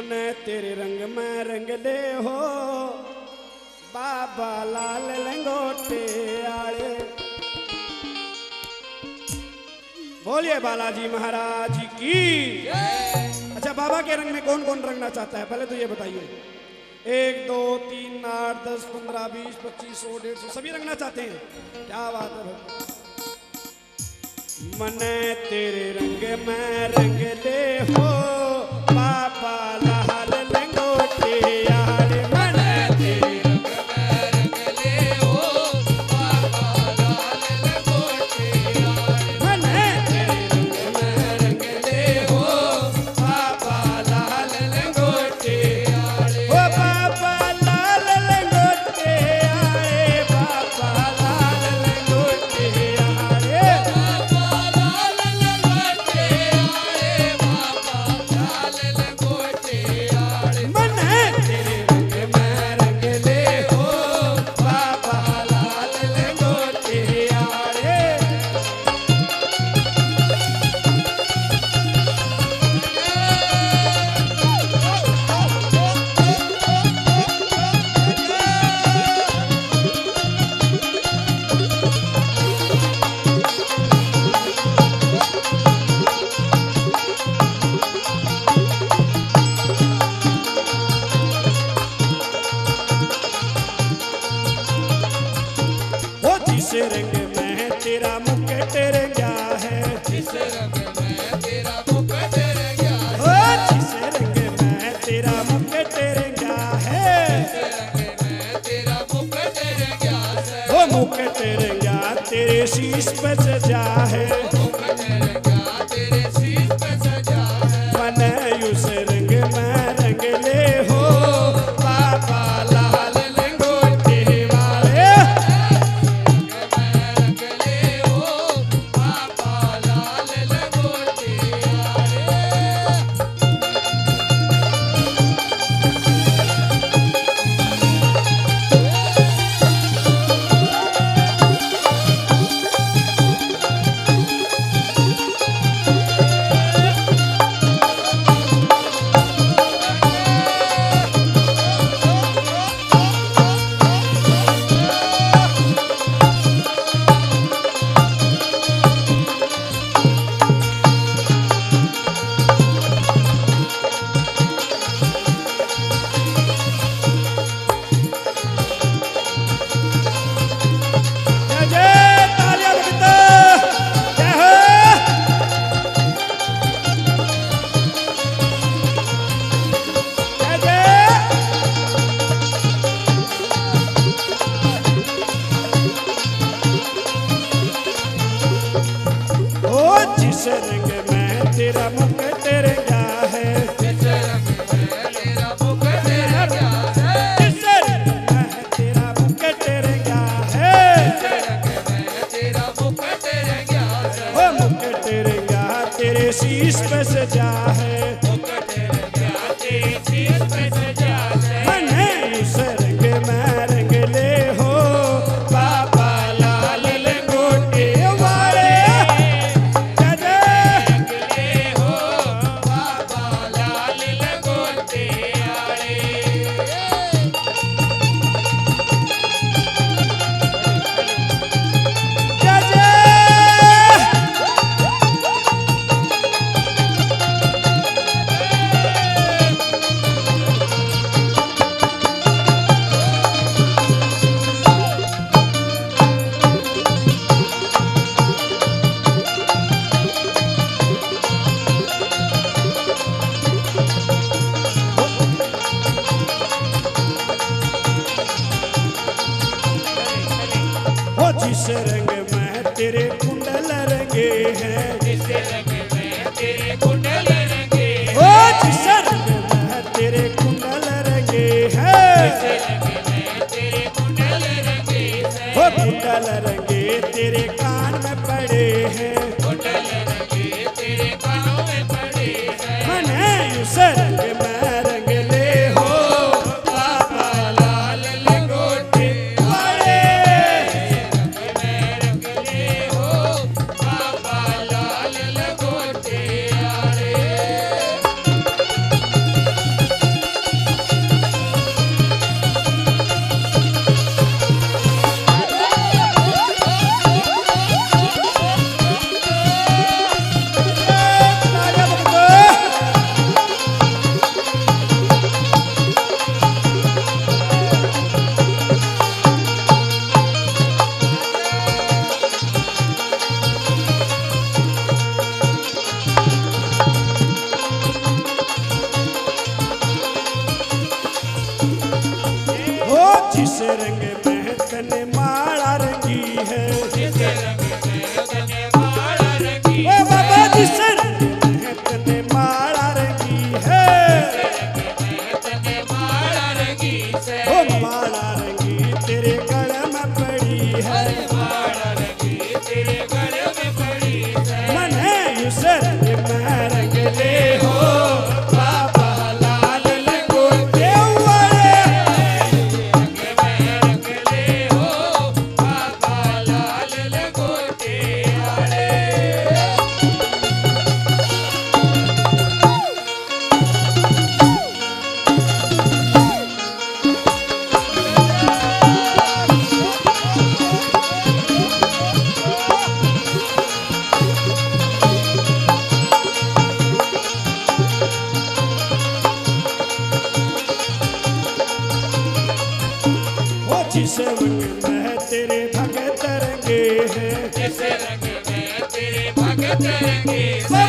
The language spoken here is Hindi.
मने तेरे रंग में रंग दे हो बाबा लाल लंगोटे आले। बोलिए बालाजी महाराज की। अच्छा, बाबा के रंग में कौन कौन रंगना चाहता है पहले तो ये बताइए। 1 2 3 8 10 15 20 25 100 150 सभी रंगना चाहते हैं। क्या बात है भाई। मने तेरे रंग में रंग दे हो बाबा लाल लंगोटे आले। मने तेरे रंग में रंग दे हो बाबा लाल लंगोटे आले। मने तेरे रंग में रंग दे हो बाबा लाल लंगोटे आले। ओ बाबा लाल लंगोटे आले, बाबा लाल लंगोटे आले। जिस रंग में तेरा मुकुट रंगा है, जिस रंग में तेरा मुकुट रंगा है, जिस रंग में तेरा मुकुट रंगा है, जिस रंग में तेरा मुकुट रंगा है। वो मुकुट रंगा तेरे शीश पे सजा है, मुकुट रंगा तेरे शीश पे सजा है। मने उस रंग में रंग ले हो बाबा लाल लंगोटे वाले। जिस रंग में तेरा मुकुट रंगा है, जिस रंग में तेरा मुकुट रंगा है, जिस रंग में तेरा मुकुट रंगा है, जिस रंग में तेरा मुकुट रंगा है। वो मुकुट रंगा तेरे शीश पे सजा है, मुकुट रंगा तेरे शीश पे सजा है। मने उस रंग में रंग ले हो बाबा लाल लंगोटे वाले। जिस रंग में तेरे कुंडल रंगे हैं, जिस रंग में तेरे कुंडल रंगे हैं, जिस रंग में तेरे कुंडल रंगे हैं, जिस रंग में तेरे कुंडल रंगे हैं। वो कुंडल रंगे तेरे कान में पड़े हैं, कुंडल रंगे तेरे कानों में पड़े हैं। मने उस रंग में रंग ले हो बाबा लाल लंगोटे वाले। रंग में रंग ले हो बाबा लाल लंगोटे। जिस रंग में तने माला रंगी है, जिस रंग में तने माला रंगी ओ बाबा जिस रंग में तने माला रंगी है, तने माला रंगी से ओ माला रंगी तेरे गले में पड़ी है, माला रंगी तेरे गले में पड़ी से मन है उस रंग में रंग ले हो बाबा लाल लंगोटे वाले, रंग में रंग ले हो बाबा लाल लंगोटे वाले। ओ जिस रंग में तेरे भगत रंगे हैं, जिस रंग में तेरे भगत रंगे ओ